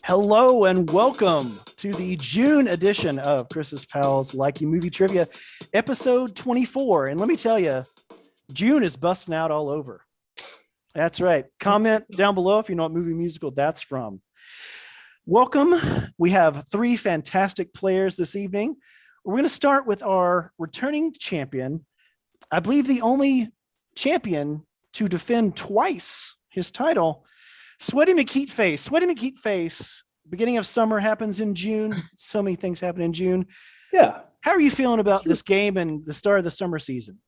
Hello and welcome to the June edition of Chris's Pals Likey Movie Trivia, episode 24. And let me tell you, June is busting out all over. That's right. Comment down below if you know what movie musical that's from. Welcome. We have three fantastic players this evening. We're going to start with our returning champion. I believe the only champion to defend twice his title, Sweaty McKeat-Face. Sweaty McKeat-Face, beginning of summer happens in June. So many things happen in June. Yeah. How are you feeling about this game and the start of the summer season?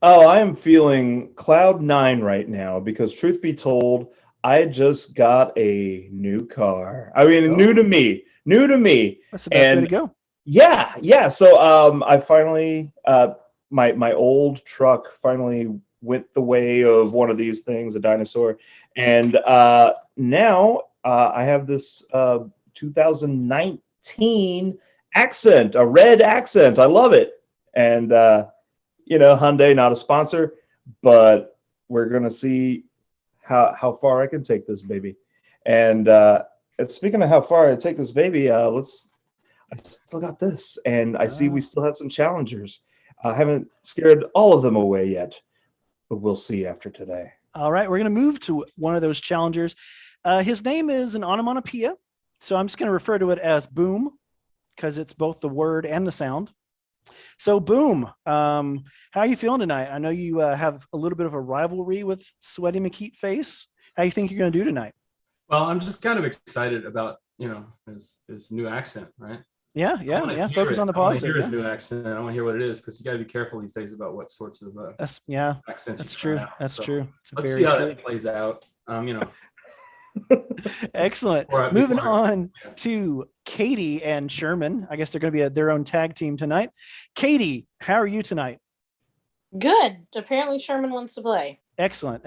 Oh, I am feeling cloud nine right now because truth be told, I just got a new car. I mean, new to me. That's the best way to go. Yeah. So I finally, my old truck finally went the way of one of these things, a dinosaur. And now I have this 2019 accent, a red accent. I love it. And, Hyundai, not a sponsor, but we're going to see how far I can take this baby. And speaking of how far I take this baby, I still got this. And I see we still have some challengers. I haven't scared all of them away yet, but we'll see after today. All right, we're going to move to one of those challengers. His name is an onomatopoeia, so I'm just going to refer to it as Boom because it's both the word and the sound. So Boom, how are you feeling tonight? I know you have a little bit of a rivalry with Sweaty McKeat-Face. How do you think you're going to do tonight? Well, I'm just kind of excited about, his new accent, right? Yeah. Focus on the positive. I want to hear his new accent. I want to hear what it is because you got to be careful these days about what sorts of accents. That's true. That's true. Let's see how that plays out. Excellent. Moving on to Katie and Sherman. I guess they're going to be their own tag team tonight. Katie, how are you tonight? Good. Apparently Sherman wants to play. Excellent.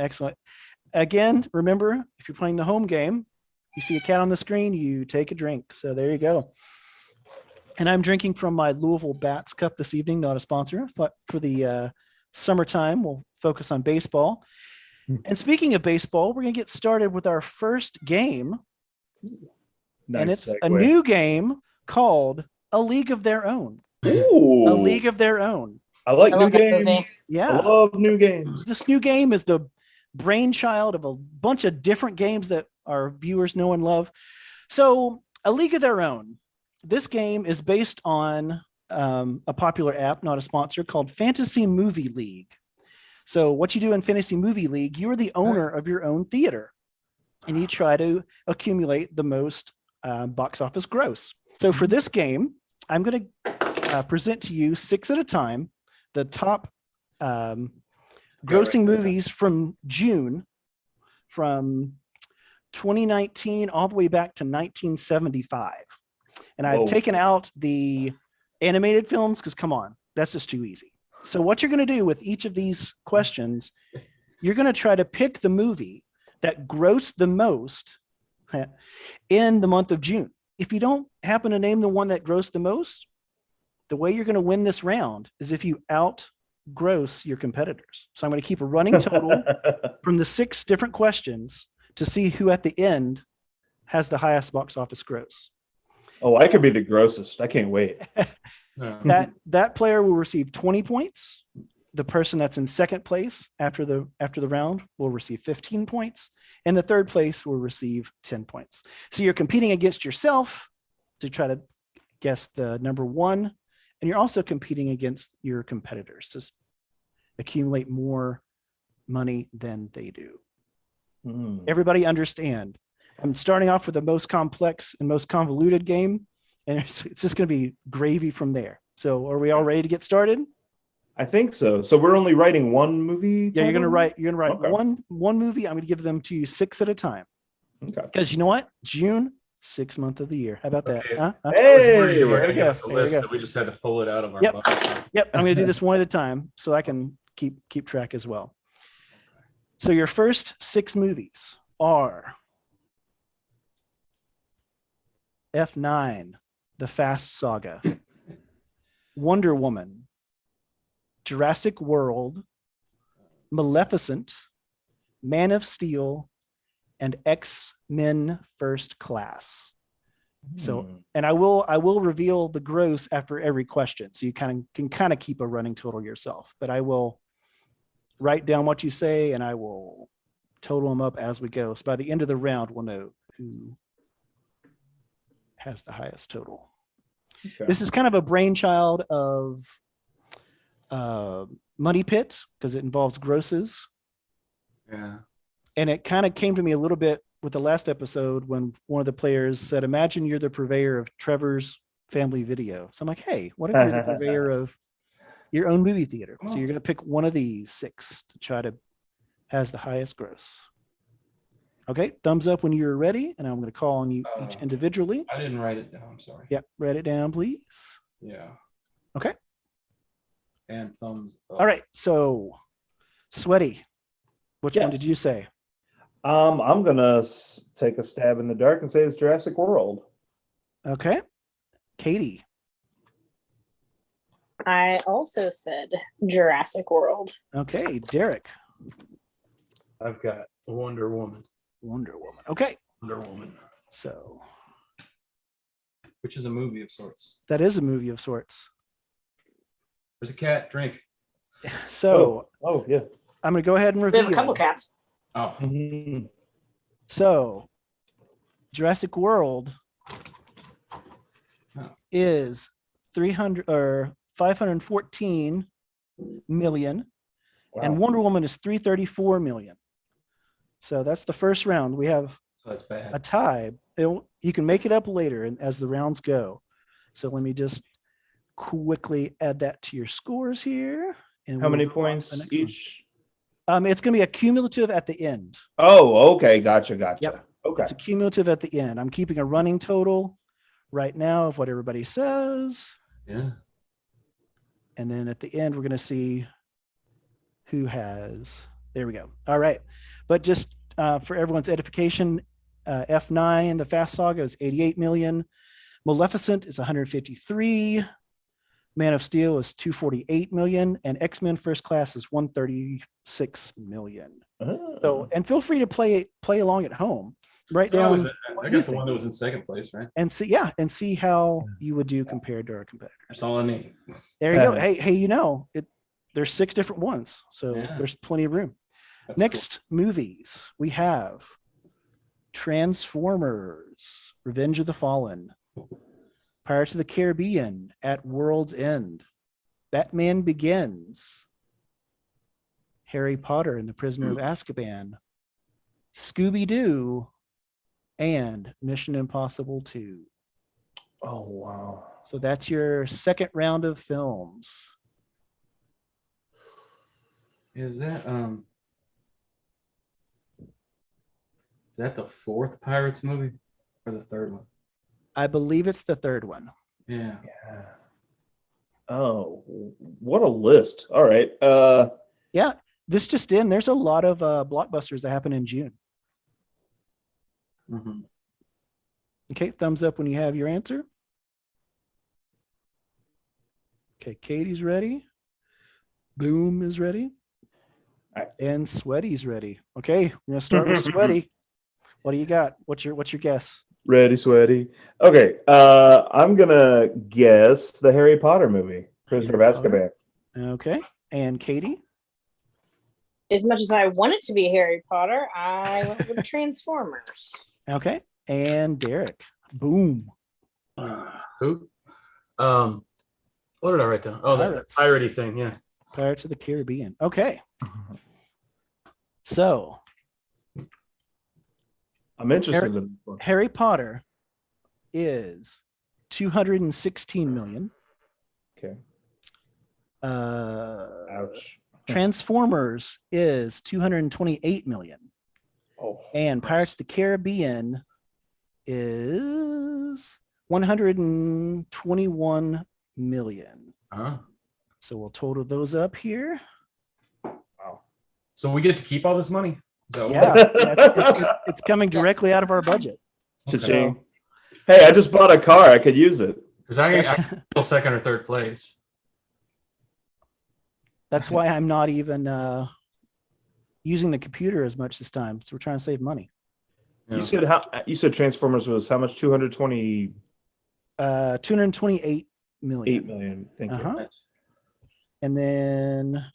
Again, remember, if you're playing the home game, you see a cat on the screen, you take a drink. So there you go. And I'm drinking from my Louisville Bats cup this evening, not a sponsor, but for the summertime, we'll focus on baseball. And speaking of baseball, we're going to get started with our first game. Nice and it's segue. A new game called A League of Their Own. Ooh. A League of Their Own. I like new games. Movie. Yeah. I love new games. This new game is the brainchild of a bunch of different games that our viewers know and love. So A League of Their Own. This game is based on a popular app, not a sponsor, called Fantasy Movie League. So what you do in Fantasy Movie League, you're the owner of your own theater, and you try to accumulate the most box office gross. So for this game, I'm going to present to you 6 at a time, the top grossing movies from June, from 2019 all the way back to 1975. And I've taken out the animated films because, come on, that's just too easy. So what you're going to do with each of these questions, you're going to try to pick the movie that grossed the most in the month of June. If you don't happen to name the one that grossed the most, the way you're going to win this round is if you outgross your competitors. So I'm going to keep a running total from the 6 different questions to see who at the end has the highest box office gross. Oh, I could be the grossest. I can't wait. That player will receive 20 points. The person that's in second place after the round will receive 15 points, and the third place will receive 10 points. So you're competing against yourself to try to guess the number one, and you're also competing against your competitors to accumulate more money than they do. Everybody understand? I'm starting off with the most complex and most convoluted game, and it's just going to be gravy from there. So are we all ready to get started? I think so. So we're only writing one movie? Yeah, you're going to write Okay. one movie. I'm going to give them to you 6 at a time. Okay. Because you know what? June, 6th month of the year. How about that? Okay. Hey! You were There we going to go. give us a There we list go. that we just had to pull it out of our Yep. bucket. Yep, I'm going to do this one at a time so I can keep track as well. So your first 6 movies are F9, The Fast Saga, Wonder Woman, Jurassic World, Maleficent, Man of Steel, and X-Men First Class. So, and I will reveal the gross after every question, so you can keep a running total yourself. But I will write down what you say, and I will total them up as we go. So by the end of the round, we'll know who has the highest total. Okay. This is kind of a brainchild of Money Pit because it involves grosses. Yeah. And it kind of came to me a little bit with the last episode when one of the players said, imagine you're the purveyor of Trevor's Family Video. So I'm like, hey, what if you're the purveyor of your own movie theater? So you're going to pick one of these 6 to try to has the highest gross. Okay, thumbs up when you're ready, and I'm going to call on you each individually. I didn't write it down. I'm sorry. Yep, write it down, please. Yeah. Okay. And thumbs up. All right, so Sweaty, which one did you say? I'm gonna take a stab in the dark and say it's Jurassic World. Okay, Katie. I also said Jurassic World. Okay, Derek. I've got Wonder Woman. Wonder Woman. Okay. Wonder Woman. So, which is a movie of sorts. That is a movie of sorts. There's a cat. Drink. So, yeah. I'm going to go ahead and We reveal. have a couple cats. Oh. So, Jurassic World is 514 million, and Wonder Woman is 334 million. So that's the first round. We have that's bad. A tie. You can make it up later as the rounds go. So let me just quickly add that to your scores here. And how many points each? It's going to be a cumulative at the end. Oh, okay. Gotcha. Yep. Okay. It's a cumulative at the end. I'm keeping a running total right now of what everybody says. Yeah. And then at the end, we're going to see who has. There we go. All right. But just for everyone's edification, F9, the Fast Saga is 88 million. Maleficent is 153. Man of Steel is 248 million. And X-Men First Class is 136 million. So, and feel free to play along at home. Write down. I got the one that was in second place, right? And see how you would do compared to our competitors. That's all I need. There you go. Hey, there's 6 different ones, so there's plenty of room. That's next cool. Movies we have Transformers, Revenge of the Fallen, Pirates of the Caribbean, At World's End, Batman Begins, Harry Potter and the Prisoner of Azkaban, Scooby-Doo, and Mission Impossible 2. Oh, wow. So that's your second round of films. Is that the 4th Pirates movie or the 3rd one? I believe it's the 3rd one. Yeah. Oh, what a list. All right. Yeah, this just in. There's a lot of blockbusters that happen in June. Mm-hmm. Okay, thumbs up when you have your answer. Okay, Katie's ready. Boom is ready. And Sweaty's ready. Okay, we're gonna start with Sweaty. What do you got? What's your guess? Ready, Sweaty. Okay, I'm gonna guess the Harry Potter movie, Prisoner of Azkaban. Okay, and Katie. As much as I want it to be Harry Potter, I went with Transformers. Okay, and Derek. Boom. Who? What did I write down? Oh, that piratey thing. Yeah. Pirates of the Caribbean. Okay. So I'm interested in this one. Harry Potter is 216 million. Okay. Ouch. Transformers is 228 million. Oh. And Pirates of the Caribbean is 121 million. So we'll total those up here. Wow. So we get to keep all this money? It's coming directly out of our budget. Cha-ching. Hey, I just bought a car. I could use it. Because I feel second or third place. That's why I'm not even using the computer as much this time. So we're trying to save money. Yeah. You said Transformers was how much? 228 228 million. 8 million. Thank you. Nice. And then,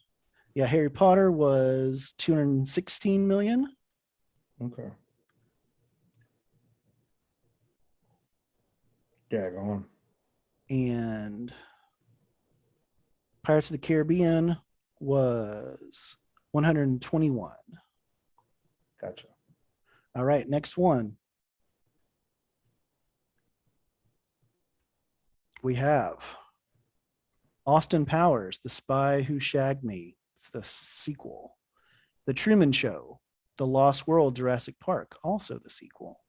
yeah, Harry Potter was 216 million. Okay. Yeah, go on. And Pirates of the Caribbean was 121. Gotcha. All right, next one. We have Austin Powers, The Spy Who Shagged Me. It's the sequel. The Truman Show, The Lost World, Jurassic Park, also the sequel.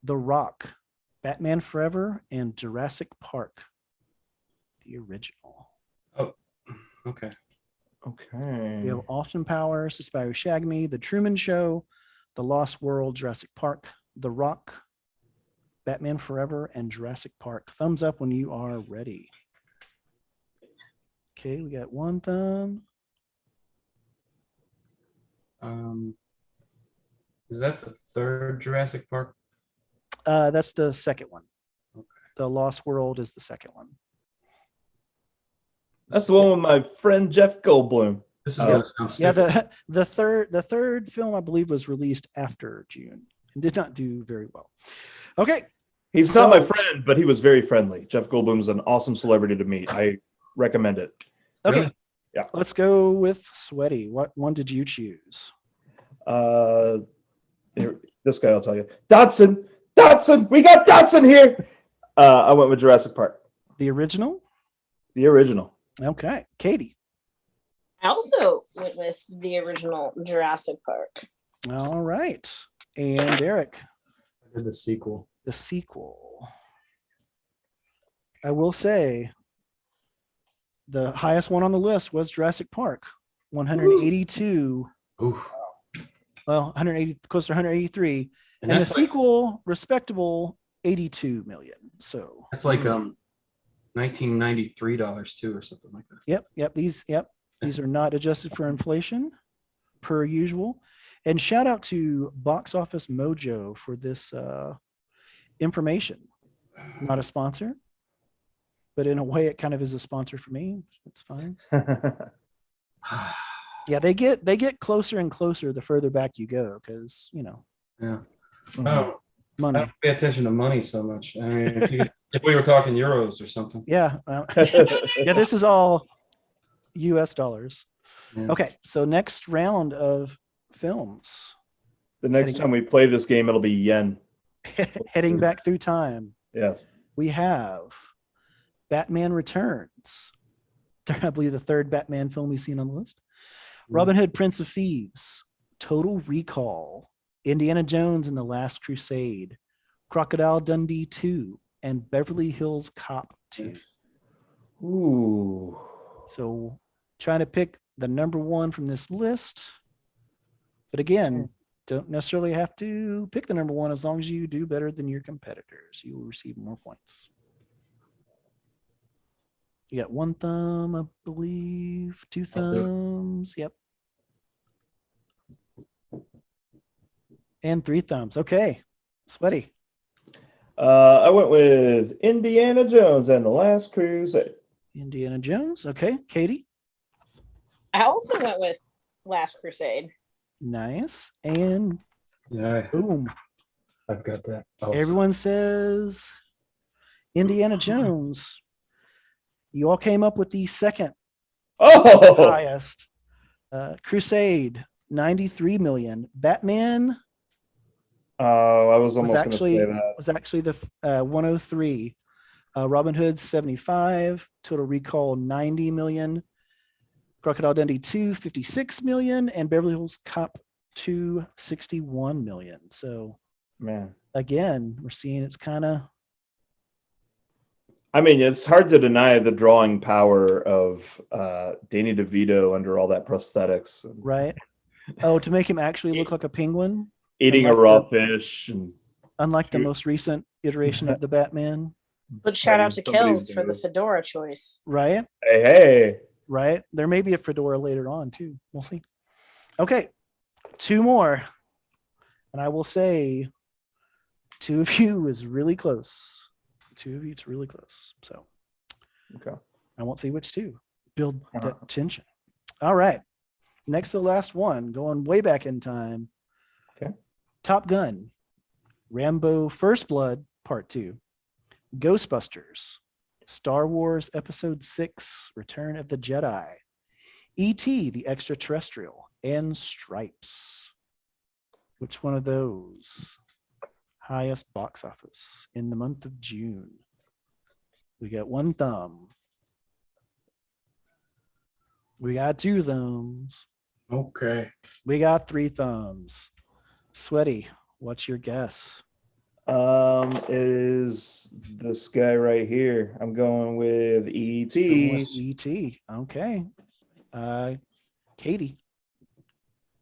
The Rock, Batman Forever, and Jurassic Park, the original. Oh, okay. Okay. We have Austin Powers, The Spy Who Shagged Me, The Truman Show, The Lost World, Jurassic Park, The Rock, Batman Forever, and Jurassic Park. Thumbs up when you are ready. Okay, we got one thumb. Is that the third Jurassic Park? That's the second one. Okay. The Lost World is the second one. That's the one with my friend Jeff Goldblum. This is gonna sound Yeah, stupid. the third film I believe was released after June and did not do very well. Okay. He's not my friend, but he was very friendly. Jeff Goldblum's an awesome celebrity to meet. I recommend it. Okay. Really? Yeah. Let's go with Sweaty. What one did you choose? This guy will tell you. Dotson! We got Dotson here! I went with Jurassic Park. The original? The original. Okay. Katie. I also went with the original Jurassic Park. All right. And Derek. I did the sequel. The sequel. I will say the highest one on the list was Jurassic Park, 182. Oof. Well, 180, close to 183. And the that's like, sequel, respectable, 82 million. So that's like $1993 too, or something like that. Yep. These are not adjusted for inflation, per usual. And shout out to Box Office Mojo for this information. Not a sponsor, but in a way, it kind of is a sponsor for me. It's fine. Yeah, they get closer and closer the further back you go, because Yeah. Mhm. Oh, I money. don't pay attention to money so much. I mean, if we were talking euros or something. Yeah, yeah. This is all U.S. dollars. Yeah. Okay, so next round of films. The next time we play this game, it'll be yen. Heading back through time, Yes. we have Batman Returns. I believe the third Batman film we've seen on the list. Robin Hood, Prince of Thieves, Total Recall, Indiana Jones and the Last Crusade, Crocodile Dundee 2, and Beverly Hills Cop 2. Ooh. So trying to pick the number one from this list. But again, don't necessarily have to pick the number one as long as you do better than your competitors. You will receive more points. You got one thumb, I believe, two thumbs. Yep. And three thumbs. Okay. Sweaty. I went with Indiana Jones and the Last Crusade. Indiana Jones. Okay. Katie. I also went with Last Crusade. Nice. And Yeah, boom. I've got that. Oh, Everyone says Indiana Jones. You all came up with the second Oh, highest. Crusade, 93 million. Batman I was almost going to say that. was actually the 103. Robin Hood, 75. Total Recall, 90 million. Crocodile Dundee 2, 56 million. And Beverly Hills Cop 2, 61 million. So Man. again, we're seeing it's kind of. I mean, it's hard to deny the drawing power of Danny DeVito under all that prosthetics. Right. Oh, to make him actually look like a penguin? Eating a raw fish. And Unlike the most recent iteration of the Batman. But shout out to Somebody's Kells for the doing- fedora choice. Right. Hey. Right. There may be a fedora later on too. We'll see. Okay. Two more. And I will say Two of you is really close. Two of you, it's really close. So Okay. I won't say which two. Build that tension. All right. Next to the last one, going way back in time. Okay. Top Gun, Rambo First Blood, Part 2, Ghostbusters, Star Wars Episode 6, Return of the Jedi, E.T. the Extraterrestrial, and Stripes. Which one of those? Highest box office in the month of June. We got one thumb. We got two thumbs. Okay. We got three thumbs. Sweaty, what's your guess? It is this guy right here. I'm going with E.T. Going with E.T. Okay. Katie.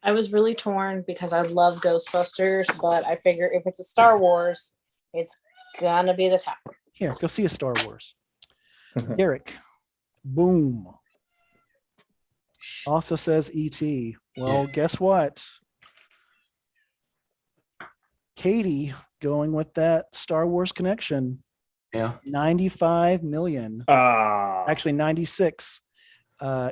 I was really torn because I love Ghostbusters, but I figure if it's a Star Wars, it's gonna be the top. Here, go see a Star Wars. Derek. Boom. Also says E.T. Well, guess what? Katie going with that Star Wars connection. Yeah. 95 million. Actually, 96.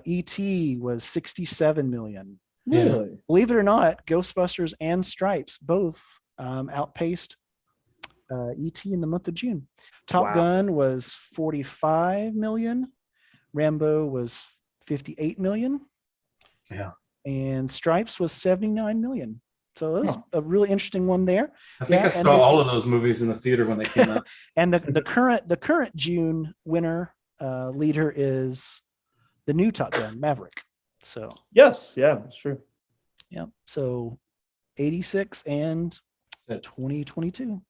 E.T. was 67 million. Really? Believe it or not, Ghostbusters and Stripes both outpaced E.T. in the month of June. Top Gun was 45 million. Rambo was 58 million. Yeah. And Stripes was 79 million. So it was a really interesting one there. I think I saw all of those movies in the theater when they came out. And the current June winner leader is the new Top Gun, Maverick. So yes, yeah, that's true. Yeah. So 86 and 2022.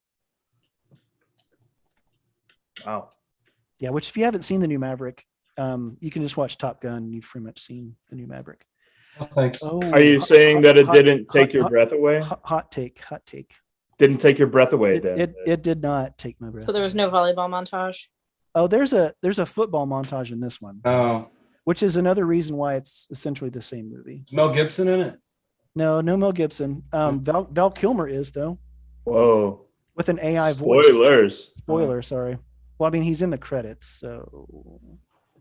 Wow. Yeah, which if you haven't seen the new Maverick, you can just watch Top Gun and you've pretty much seen the new Maverick. Oh, thanks. Oh, Are you saying that it didn't take your breath away? Hot take. Didn't take your breath away then? It did not take my breath. So there was no volleyball montage? Oh, there's a football montage in this one. Oh. Which is another reason why it's essentially the same movie. Mel Gibson in it? No Mel Gibson. Val Kilmer is though. Whoa. With an AI voice. Spoiler, sorry. Well, I mean he's in the credits, so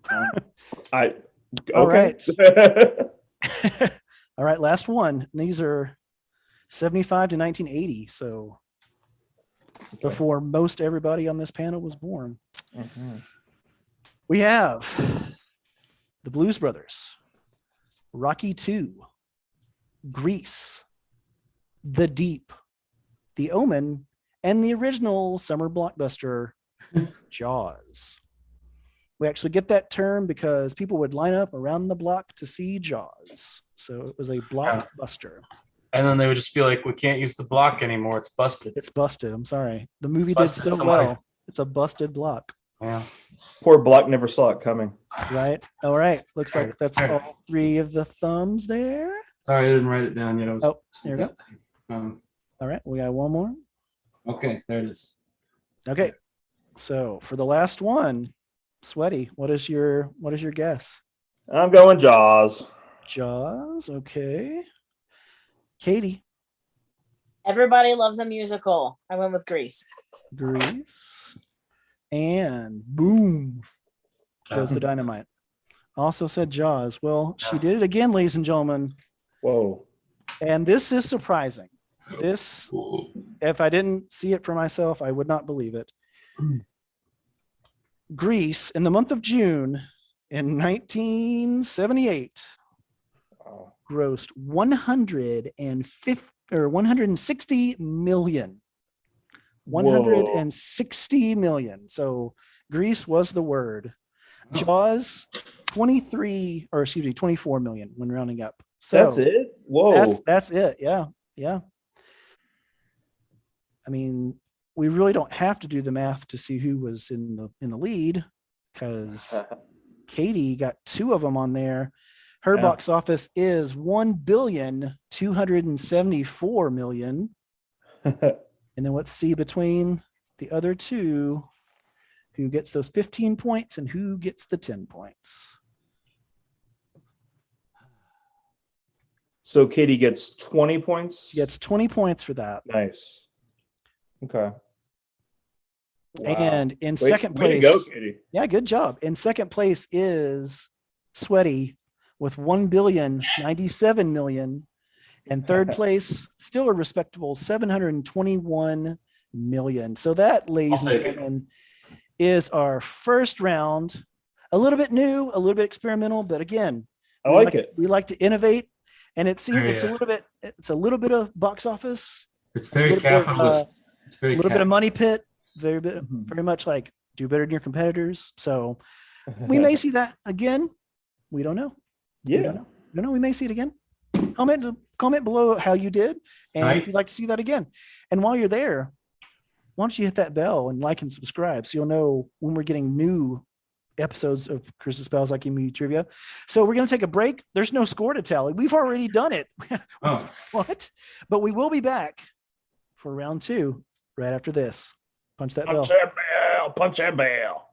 okay. All right. All right, last one. These are 75 to 1980, so before most everybody on this panel was born. Mm-hmm. We have the Blues Brothers, Rocky II, Grease, The Deep, The Omen, and the original summer blockbuster, Jaws. We actually get that term because people would line up around the block to see Jaws. So it was a blockbuster. And then they would just feel like, we can't use the block anymore. It's busted. It's busted. I'm sorry. The movie did so well. It's a busted block. Yeah. Poor block never saw it coming. Right. All right. Looks like that's all three of the thumbs there. Sorry, I didn't write it down yet. There we go. All right. We got one more. Okay. There it is. Okay. So for the last one, Sweaty, what is your guess? I'm going Jaws. Jaws. Okay. Katie. Everybody loves a musical. I went with Grease. Grease. And boom goes the dynamite. Also said Jaws. Well, she did it again, ladies and gentlemen. Whoa. And this is surprising. This, if I didn't see it for myself, I would not believe it. Grease, in the month of June in 1978, grossed 160 million. 160 million. So Grease was the word. Jaws 24 million when rounding up. So that's it. Whoa. That's it. Yeah. I mean, we really don't have to do the math to see who was in the lead, because Katie got two of them on there. Her box office is 1,274,000,000. And then let's see between the other two who gets those 15 points and who gets the 10 points. So Katie gets 20 points? She gets 20 points for that. Nice. Okay. Wow. And in Way- second way to place, go, Katie. yeah, good job. In second place is Sweaty with 1,097,000,000. And third place, still a respectable 721 million. So that, ladies and I'll take it. gentlemen, is our first round. A little bit new, a little bit experimental, but again, I like it. we like to innovate, and it seems it's Yeah. a little bit of box office. It's a very little bit of, capitalist. It's very a little bit of money pit, Mhm. very much like do better than your competitors. So we may see that again. We don't know. We Yeah. don't know. We don't know. We may see it again. Comment below how you did, and Right. if you'd like to see that again. And while you're there, why don't you hit that bell and like and subscribe so you'll know when we're getting new episodes of Chris's Spells Like Movie Trivia. So we're going to take a break. There's no score to tally. We've already done it. Oh. What? But we will be back for round 2 right after this. Punch that bell. Punch that bell. Punch that bell.